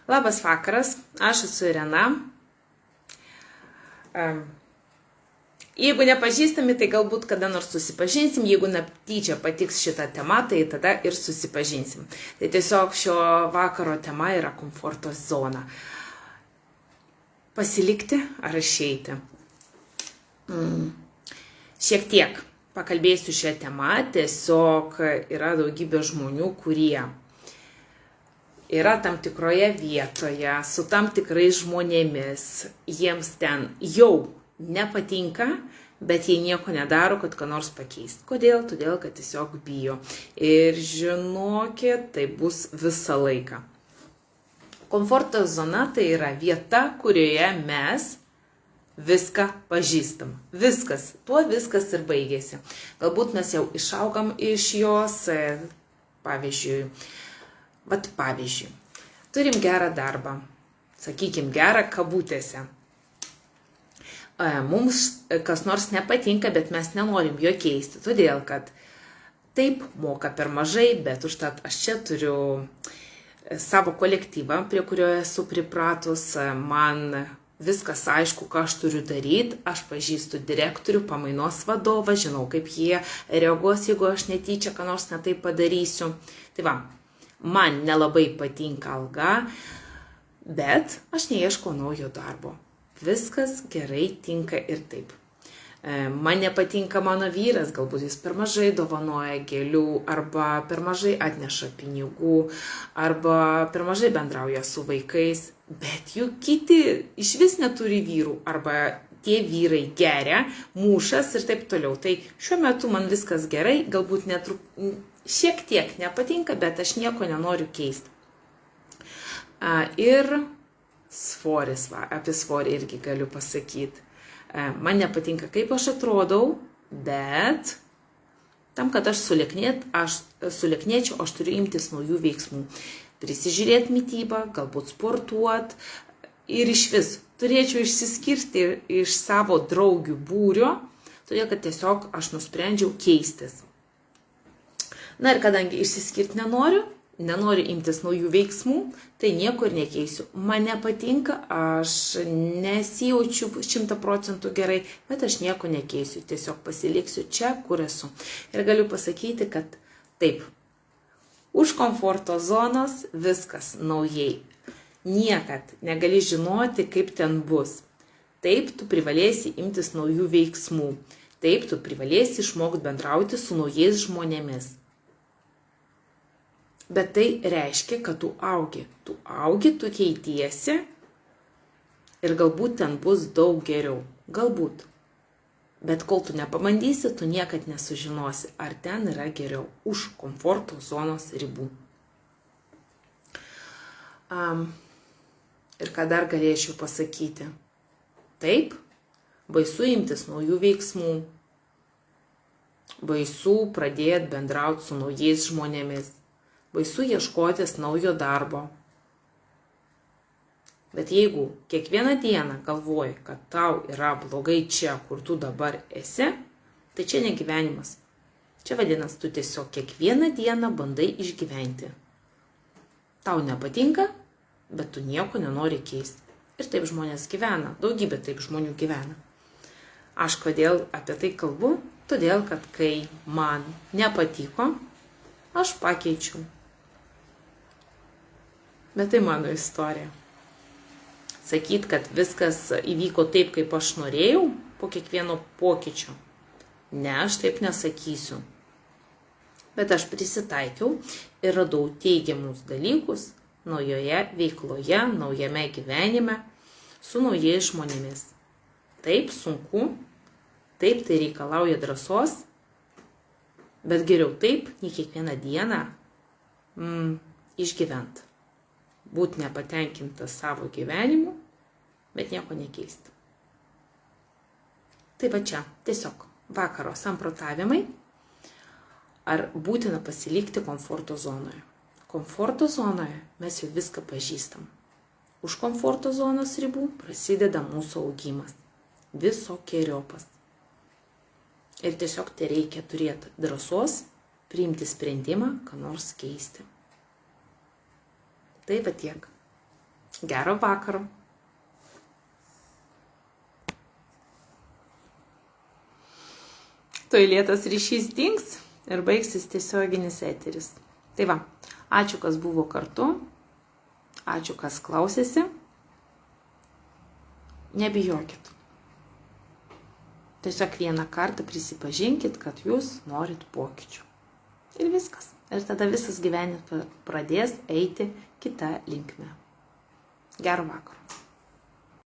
Labas vakaras, aš esu Irena. Jeigu nepažįstami, tai galbūt kada nors susipažinsim, jeigu netyčia patiks šitą temą, tai tada ir susipažinsim. Tai tiesiog šio vakaro tema yra komforto zona. Pasilikti ar išeiti? Šiek tiek pakalbėsiu šią temą, tiesiog yra daugybė žmonių, kurie yra tam tikroje vietoje, su tam tikrais žmonėmis, jiems ten jau nepatinka, bet jie nieko nedaro, kad ką nors pakeist. Kodėl? Todėl, kad tiesiog bijo. Ir žinokit, tai bus visą laiką. Komforto zona tai yra vieta, kurioje mes viską pažįstam. Viskas. Tuo viskas ir baigėsi. Galbūt mes jau išaugam iš jos, pavyzdžiui, turim gerą darbą, sakykim, gerą kabutėse. Mums kas nors nepatinka, bet mes nenorim jo keisti, todėl kad taip moka per mažai, bet užtat aš čia turiu savo kolektyvą, prie kurio esu pripratus, man viskas aišku, ką aš turiu daryti, aš pažįstu direktorių, pamainos vadovą, žinau, kaip jie reaguos, jeigu aš netyčia ką nors ne taip padarysiu. Tai va, man nelabai patinka alga, bet aš neieškau naujo darbo. Viskas gerai tinka ir taip. Man nepatinka mano vyras, galbūt jis per mažai dovanoja gėlių, arba per mažai atneša pinigų, arba per mažai bendrauja su vaikais, bet juk kiti iš vis neturi vyrų, arba tie vyrai geria, mušas ir taip toliau. Tai šiuo metu man viskas gerai, galbūt šiek tiek nepatinka, bet aš nieko nenoriu keisti. Ir svoris, apie svorį irgi galiu pasakyti. Man nepatinka, kaip aš atrodau, bet tam, kad aš sulieknėčiau, aš turiu imtis naujų veiksmų. Prisižiūrėti mitybą, galbūt sportuoti ir iš vis turėčiau išsiskirti iš savo draugių būrio, todėl kad tiesiog aš nusprendžiau keistis. Na ir kadangi išsiskirti nenoriu imtis naujų veiksmų, tai nieko ir nekeisiu. Man nepatinka, aš nesijaučiu 100% gerai, bet aš nieko nekeisiu. Tiesiog pasiliksiu čia, kur esu. Ir galiu pasakyti, kad taip, už komforto zonos viskas naujai. Niekad negali žinoti, kaip ten bus. Taip, tu privalėsi imtis naujų veiksmų. Taip, tu privalėsi išmokti bendrauti su naujais žmonėmis. Bet tai reiškia, kad tu augi. Tu augi, tu keitiesi ir galbūt ten bus daug geriau. Galbūt. Bet kol tu nepabandysi, tu niekad nesužinosi, ar ten yra geriau už komforto zonos ribų. Ir ką dar galėčiau pasakyti? Taip, baisu imtis naujų veiksmų. Baisu pradėti bendrauti su naujais žmonėmis. Baisu ieškotis naujo darbo. Bet jeigu kiekvieną dieną galvoji, kad tau yra blogai čia, kur tu dabar esi, tai čia ne gyvenimas. Čia vadinasi, tu tiesiog kiekvieną dieną bandai išgyventi. Tau nepatinka, bet tu nieko nenori keisti. Ir taip žmonės gyvena, daugybė taip žmonių gyvena. Aš kodėl apie tai kalbu? Todėl, kad kai man nepatiko, aš pakeičiau. Bet tai mano istorija. Sakyt, kad viskas įvyko taip, kaip aš norėjau, po kiekvieno pokyčio. Ne, aš taip nesakysiu. Bet aš prisitaikiau ir radau teigiamus dalykus naujoje veikloje, naujame gyvenime, su naujais žmonėmis. Taip sunku, taip tai reikalauja drąsos, bet geriau taip, nei kiekvieną dieną išgyvent. Būti nepatenkintas savo gyvenimu, bet nieko nekeisti. Tai va čia, tiesiog vakaro samprotavimai, ar būtina pasilikti komforto zonoje. Komforto zonoje mes jau viską pažįstam. Už komforto zonos ribų prasideda mūsų augimas. Visokiojopas. Ir tiesiog tai reikia turėti drąsos, priimti sprendimą, ką nors keisti. Tai va tiek. Gero vakaro. Tuoj lėtas ryšys dings ir baigsis tiesioginis eteris. Tai va, ačiū, kas buvo kartu, ačiū, kas klausėsi. Nebijokit. Tiesiog vieną kartą prisipažinkit, kad jūs norit pokyčių. Ir viskas. Ir tada visas gyvenimas pradės eiti kitą linkmę. Gero vakaro.